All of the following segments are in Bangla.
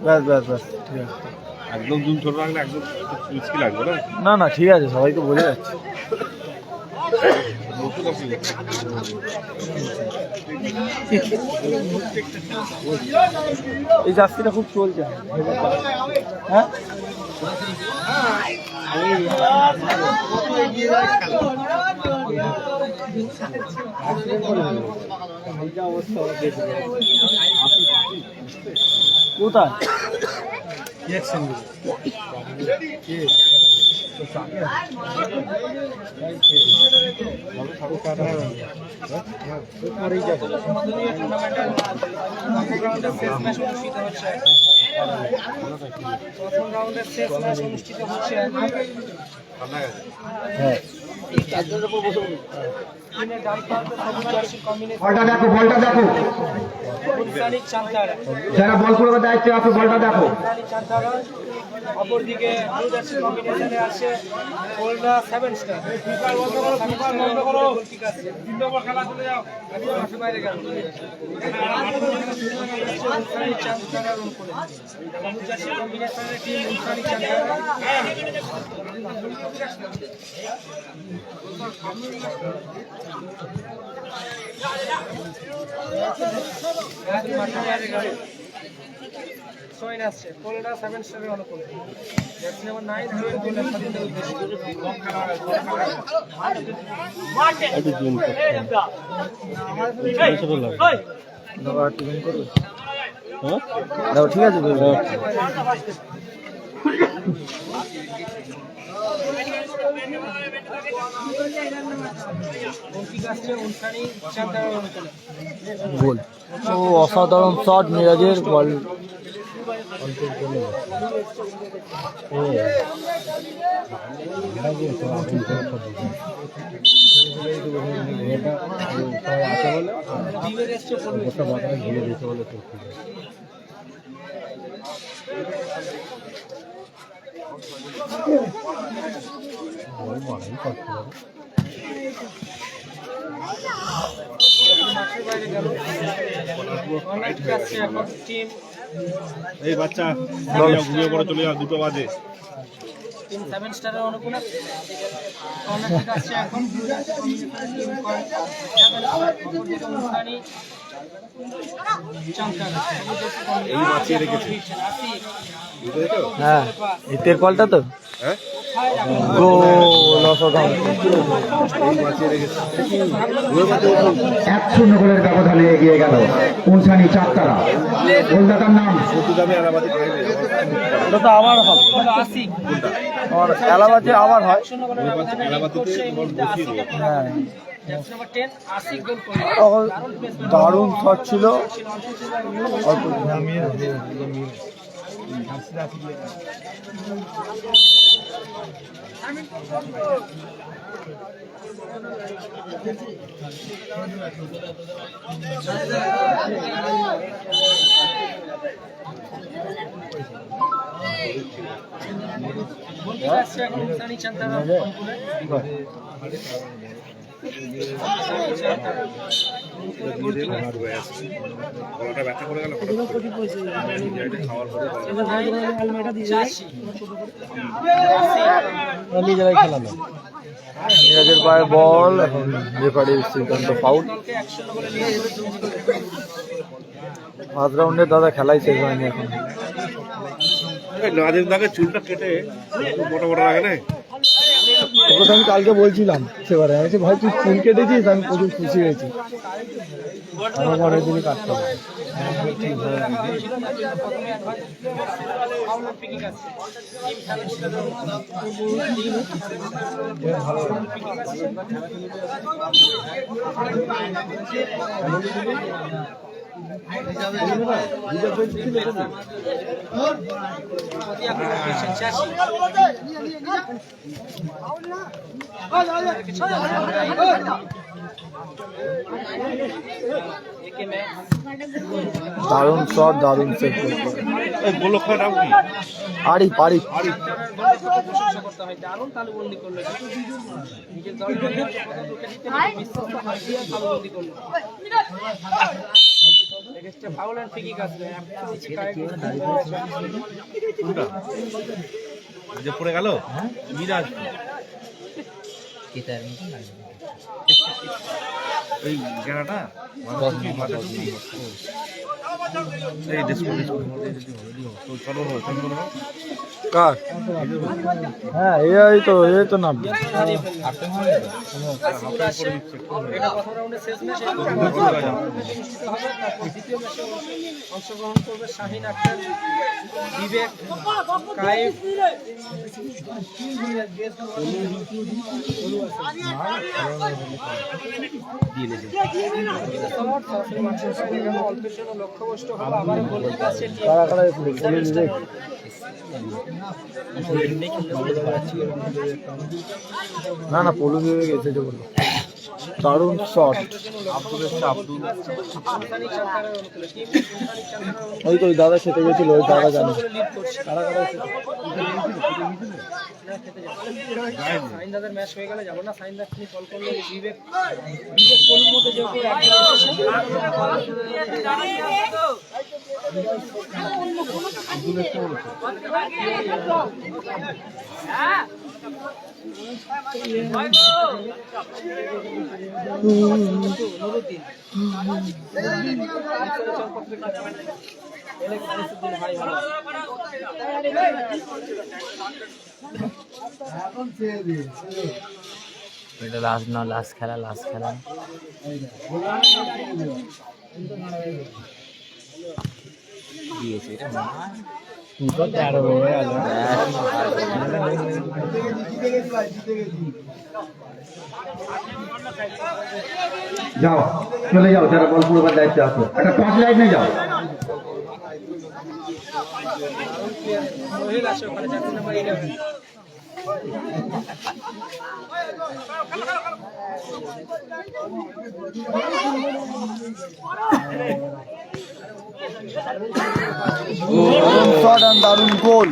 ব্যাস ব্যাস ব্যাস ঠিক আছে। একদম জুম ছোট রাখলে একদম মুশকিল লাগবে না। না না ঠিক আছে, সবাই তো বোঝা যাচ্ছে। এই জার্সিটা খুব চলছে। হ্যাঁ কোথায় বলটা দেখো, বলটা দেখো, যারা বল করবে দায়িত্বে আছে, বলটা দেখো। অপরদিকে কম্বিনেশনে আছে ওল্ডা 7 স্টার। খেলা চলে যাও বাইরে গেল কম্বিনেশনের টিম উনসানি চান্তারা। সৈন আসছে কোলডা 7 স্টারের অনুকূলে। লেটস নাম্বার 9 হান্ড্রেড গোল সাথে উদ্দেশ্য একটু জুম করতে হ্যাঁ দেখো ঠিক আছে। গোল ও অসাধারণ শট মিরাজের বল। এই বাচ্চা ঘুমিয়ে পড়ে চলে যাও, 2টো বাজে। 7 স্টারের অনুকূলে অনেক আছে এখন হ্যাঁ এতের কলটা তো হ্যাঁ গোল অসাধারণ। 1-0 গোলের ব্যবধানে এগিয়ে গেল উনসানি চাঁদতারা। গোলদাতার নাম ওটা তো আবার হবে, আমার এলাহাবাদে আবার হয়। হ্যাঁ দারুণ শট ছিল। অল্প ব্যথা করে গেল খাওয়ার পরে নিজেরাই খেলা না। মিরাজের পায়ে বল, এখন রেফারির সিদ্ধান্ত ফাউল। 5 রাউন্ডের দাদা খেলাই শেষ হয়নি এখন। নাজিম দাকে চুলটা কেটে মোটা মোটা লাগে না। ওকে তো আমি কালকে বলছিলাম সেবারে, আমি ভাই তুই চুল কেটেছিস, আমি প্রচুর খুশি হয়েছি। আমার পরের দিনই কাটতে হবে। দারুণ শট, দারুণ সেভ করতে। এই গোলকের নাম কি? আরিফ আরিফ দারুণ তালুবন্দি করলো নিজের দলকে এগেস্টে ফাউল এন্ড ফ্রি কিক আসবে কোনটা যে পড়ে গেল মিরাজ এই গেরাটা মাথা টুপি এই ডিসকো তো চলো চলো কার হ্যাঁ এই তো নামবে এটা প্রথম রাউন্ডে শেষ ম্যাচ দ্বিতীয় ম্যাচে অংশগ্রহণ করবে শাহিন আক্তার, বিবেক, কায়েব, অল্পের জন্য লক্ষ্যভ্রষ্ট হলো। আবার গোলের কাছে কারা কারা বিবেক না পলু বিবেক এসেছে বললো দারুণ শট ওই তো ওই দাদা খেতে গেছিল ওই দাদা জানে কারা কারা সাইন দাদার ম্যাচ হয়ে গেলে যাবো না। সাইন দা তিনি কল করলো বিবেক কোলের মধ্যে যেহেতু এটা লাস্ট খেলা দিয়েছে এটা যাও চলে যাও যারা বল পুরোবার দায়িত্বে আসো একটা টর্চ লাইট নিয়ে যাও সোহেল আছে ওখানে জার্সি নাম্বার 11 দারুণ গোল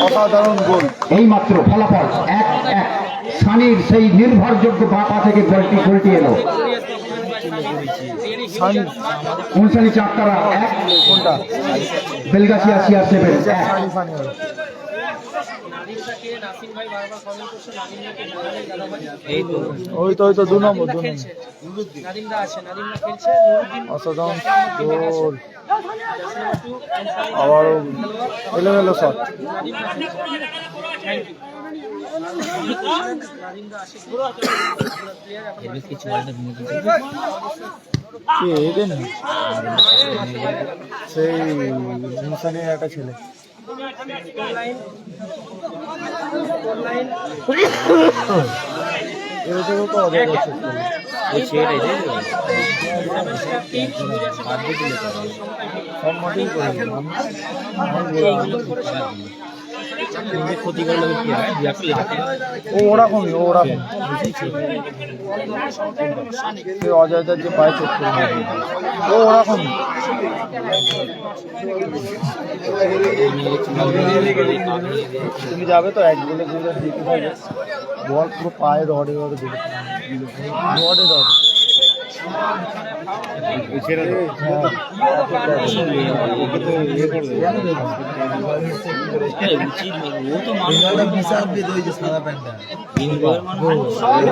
অসাধারণ গোল এই মাত্র ফলাফল 1-1 সানির সেই নির্ভরযোগ্য বাপা থেকে গোলটি এলো উনসানি চারতারা 1 কোনটা বেলগাছিয়া CR7 1 নাসিম ভাই বারবার কমেন্ট করছে নাদিমকে মেডালে গেল ভাই এই তো ওই তো 2 নম্বর নাদিমদা আছে নাদিমদা খেলছে নুরুদ্দিন অসাধারণ গোল আবারও এলোমেলো শট নাদিমদা আছে এর কিছু বলতে কে এদেন সেই ইনসানের একটা ছেলে এরকম তো অজয় করছে ওই ছেড়ে দে সব মাঠেই করে ক্ষতি করলে কি হয় ওরকমই সে অজয়দার যে পায়ে চোখ ওরকমই তুমি যাবে তো 1 গোলে গোলে দিতে পারবে বল পুরো পায়ে রডে রডে ছেড়ে দাও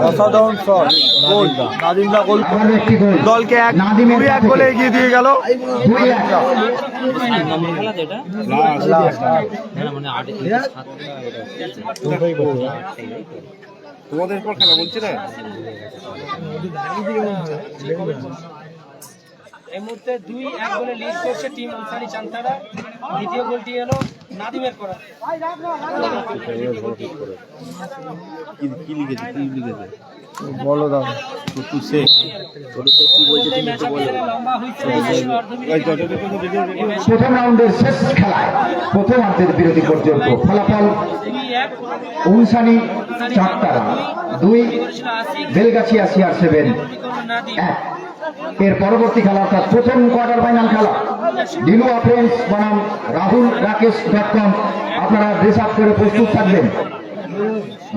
অসাধারণ শট গোল নাদিমদা গোল আবার একটি গোল দলকে নাদিমের 1 গোলে এগিয়ে দিয়ে গেল 2-1 খেলা তো এটা না মানে 8 তোমাদের পর খেলা বলছি না এই মুহূর্তে 2-1 গোলে লিড করছে টিম উনসানি চান্তারা। দ্বিতীয় গোলটি এলো নাদিমের করা। কি লিখেছে বলো দাও তুই সে কি বলছে তুমি একটু বলো লম্বা হয়েছে প্রথম রাউন্ডের শেষ খেলায় প্রথমার্ধের বিরতি পর্যন্ত ফলাফল 2-1 উনসানি চারতারা 2 বেলগাছিয়া CR7 1 এর পরবর্তী খেলা অর্থাৎ প্রথম কোয়ার্টার ফাইনাল খেলা ডিলুয়া ফ্রেন্ডস বনাম রাহুল রাকেশ.com আপনারা ড্রেস আপ করে প্রস্তুত থাকবেন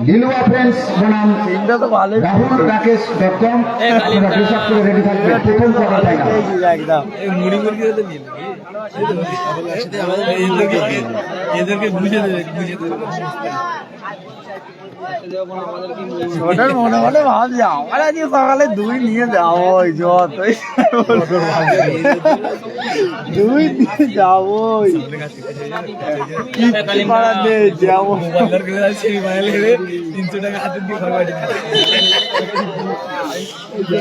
লিলুয়া ফ্রেন্ডস বনাম তিনটা তো ভালোই রাহুল রাকেশ .com আপনারা প্রেসার করে রেডি থাকবেন প্রথম কোয়ার্টার ফাইনাল একদম এদেরকে বুঝে দেবে ওটার মনে মনে ভাবছি আমার আজকে সকালে দুই নিয়ে যাবোই যতই দুই নিয়ে যাবোই কিচ্ছু করার নেই যাবো 300 টাকা হাতে দিয়ে ঘর বাড়ি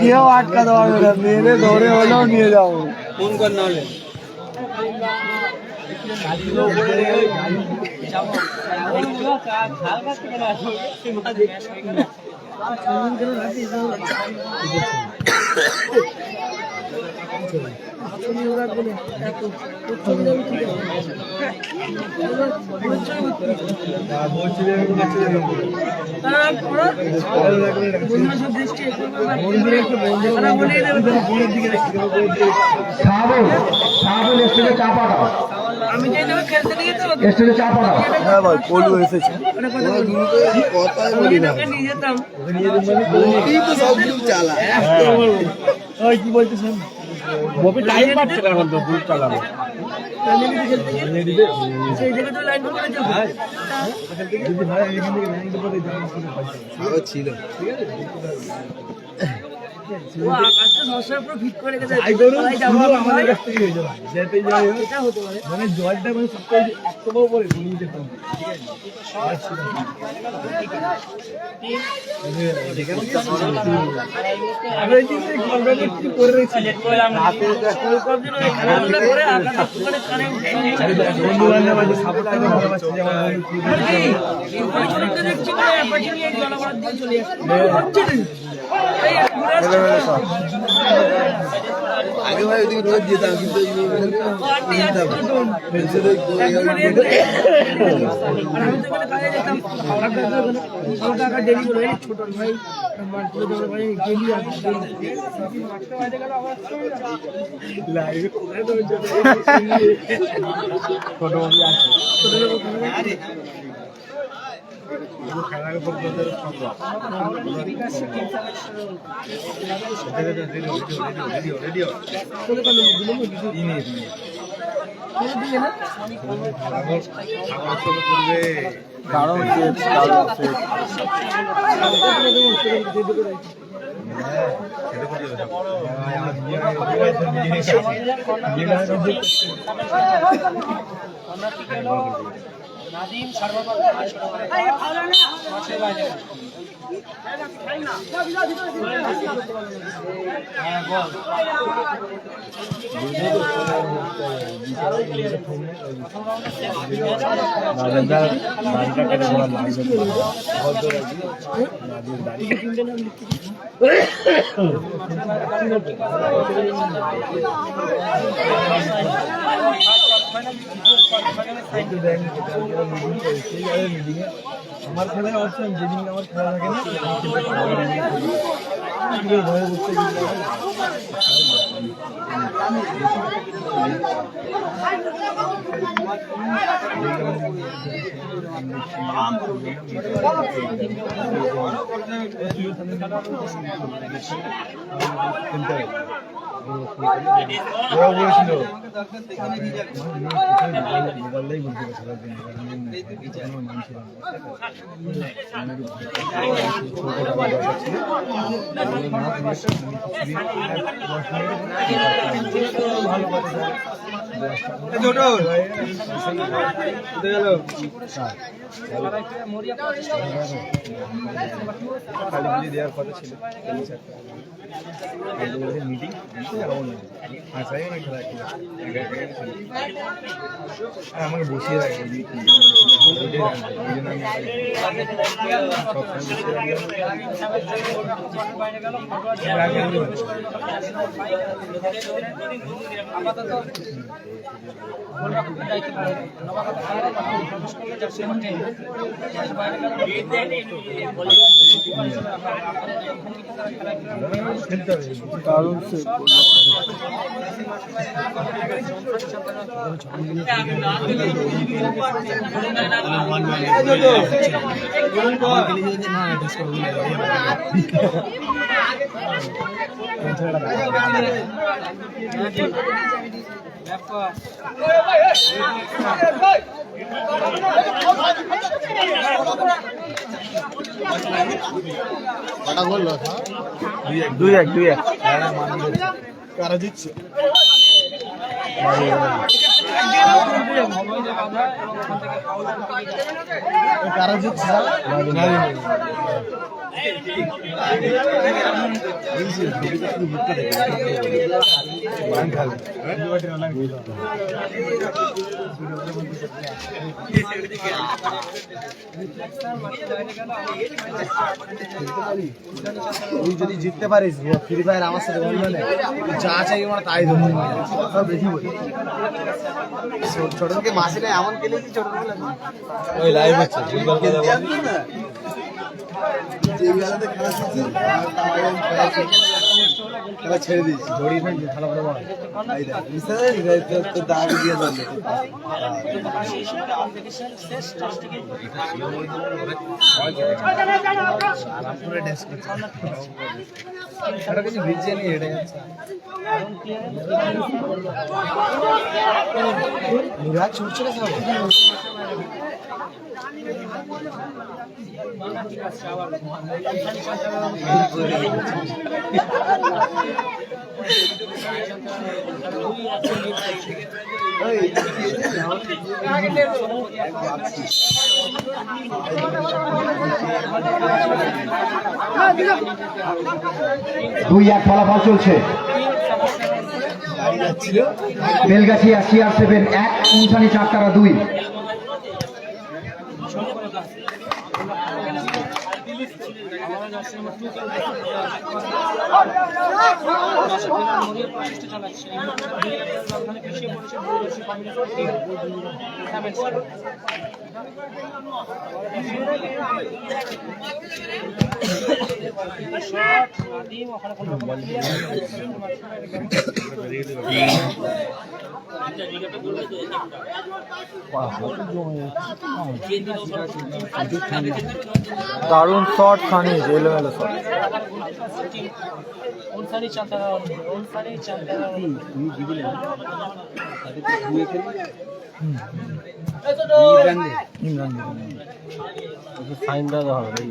কেউ আটকাতে পারবে না মেরে ধরে হলেও নিয়ে যাবো ফোন কর না হলে সাহাবুল স্টেজে চাপা দাও আমি যে দেবো খেলতে দিয়ে তো স্টেজে চাপা দাও হ্যাঁ ভাই পলু এসেছে নিয়ে যেতাম কি বলতেছেন ববি টাইম পাচ্ছে না এখন তো গ্রুপ চালানো সেই জায়গায় তো লাইন করে যাবো ছিল ও আকাশটা সবসময় পুরো ফিট করে রেখেছে তাই ধরুন যাবো আমাদের কাছ থেকে হয়ে যাবে যেতে যাই হোক এটা হতে পারে মানে জলটা মানে সবটাই একটাও পরে ঘুরিয়ে যেতাম আমি এই চিন্তা করে রেখেছি করে আকাশ একটুখানি কানে বন্ধু বান্ধব আছে সাপোর্ট করে ভালোবাসছে যেমন দেখছি না পাশে নিয়ে জলাবাদ দিয়ে চলে আসছে এই আগে ভাই ওদিকে রোজ যেতাম কিন্তু দারুণ সেট দারুণ সেট নাদিম সর্বপ্রথম মাছের বাইরে আমার খেলায় অপশন যেদিন আমার খেলা থাকে না ভয়ে বুঝতে বলেছিল মোবাইলটাই বলছিল খেলার জন্য দেওয়ার কথা ছিল মিটিং আমাকে বসিয়ে রাখবে কলকাতার দায়িত্ব পালন করে। নবাগত খেলায় প্রবেশ করলে জার্সি নম্বর 10 বাইরে গেল দারুণ সেভ দুই এক কারা জিতছে কারা জিতছে তুই যদি জিততে পারিস ফ্রি ফায়ার আমার সাথে বলবে না যা চাই আমার তাই দেবো সব বেশি বলি ছোটকে মাসে না এমন কেলে কি ছোট ওই লাইভ হচ্ছে খেলা ছেড়ে দিয়েছি দড়িয়ে ফেলছি খেলা করে তো দাবি দিয়ে যাবে আরামপুরে ড্যান্স করছে সেটা কিছু ভিজে নিয়ে হেঁটে যাচ্ছে নিরাজ ছুটছে না সব দুই এক ফলাফল চলছে বেলগাছিয়া CR7 1 উনসানি চারতারা 2 দারুণ শট খানি এলোমেলো শট ইমরান সাইন দেওয়া হবে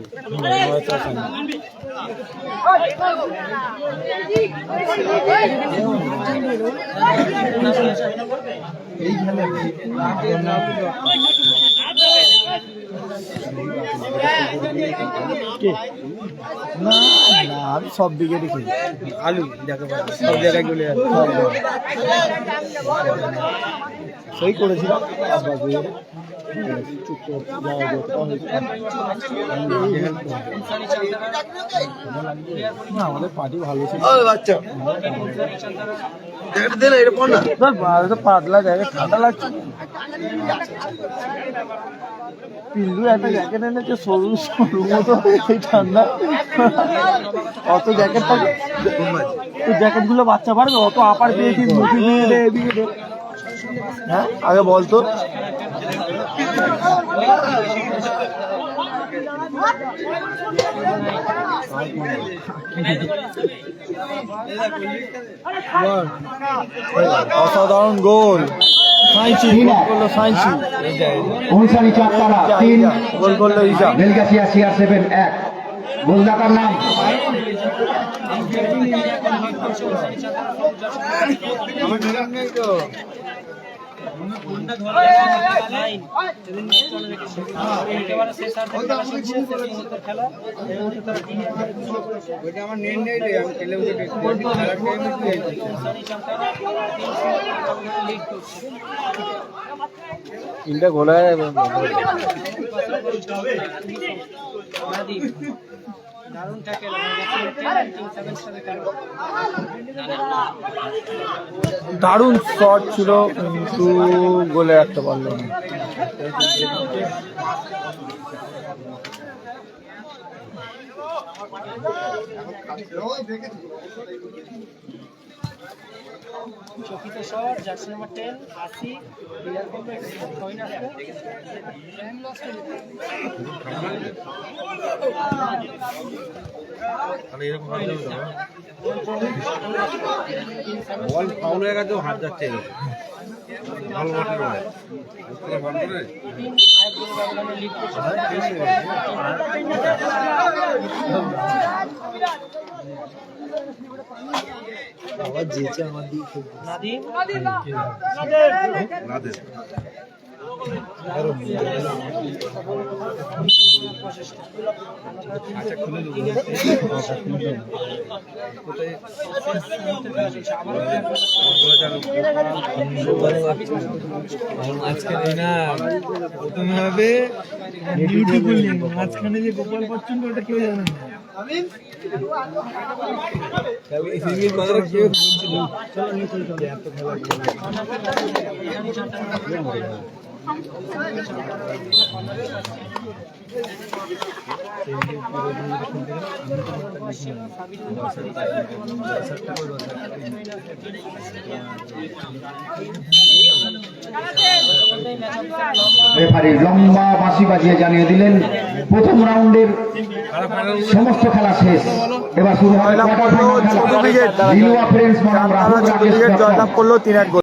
না আমি সব দিকে দেখি আলু যাকে সব জায়গায় গলে সই করেছিলাম আমাদের পার্টি ভালো ছিল বাচ্চা পাতলা জায়গা ঠান্ডা লাগছে পিন্ডু একটা জ্যাকেট এনেছে সরু সরু মতো সেই ঠান্ডা অত জ্যাকেট থাকে জ্যাকেট গুলো বাচ্চা পারবে অত আপার পেয়েছি মুখে দিয়ে দে এদিকে দে হ্যাঁ আগে বলতো অসাধারণ গোল উনসানি চারতারা 3 গোল করলো ইসা বেলগাছিয়া CR7 1 গোলদাতার নাম ইন্ডিয়া গোলায় দারুণ ট্যাকেল কিংস সাথে খেলো। দারুণ শট ছিল কিন্তু গোলে রাখতে পারলো না। চকিত শট, জার্সি নাম্বার 10 80 প্লেয়ার করবে পয়েন্ট আসবে। তাহলে এরকম ভাবে বল ফাউল হয়ে গেছে, হাত যাচ্ছে এরকম বল বটে রয়ে বল করে লিড করছে। আবার যেচে আমার দিকে নাদিম নাদের আচ্ছা খুলে দেবো মাঝখানে না প্রথমে হবে বিউটিফুল মাঝখানে যে গোপাল পর্যন্ত ওটা কেউ জানে না। সিঙ্গেল কথাটা কেউ বলছিল চলো নিয়ে চলতে এত খেলা রেফারি লম্বা বাঁশি বাজিয়ে জানিয়ে দিলেন প্রথম রাউন্ডের সমস্ত খেলা শেষ। এবার শুরু হবে কোয়ার্টার ফাইনাল খেলা। লিলুয়া ফ্রেন্ডস বনাম রাহুল রাকেশ দত্ত। জয়লাভ করলো 3-1।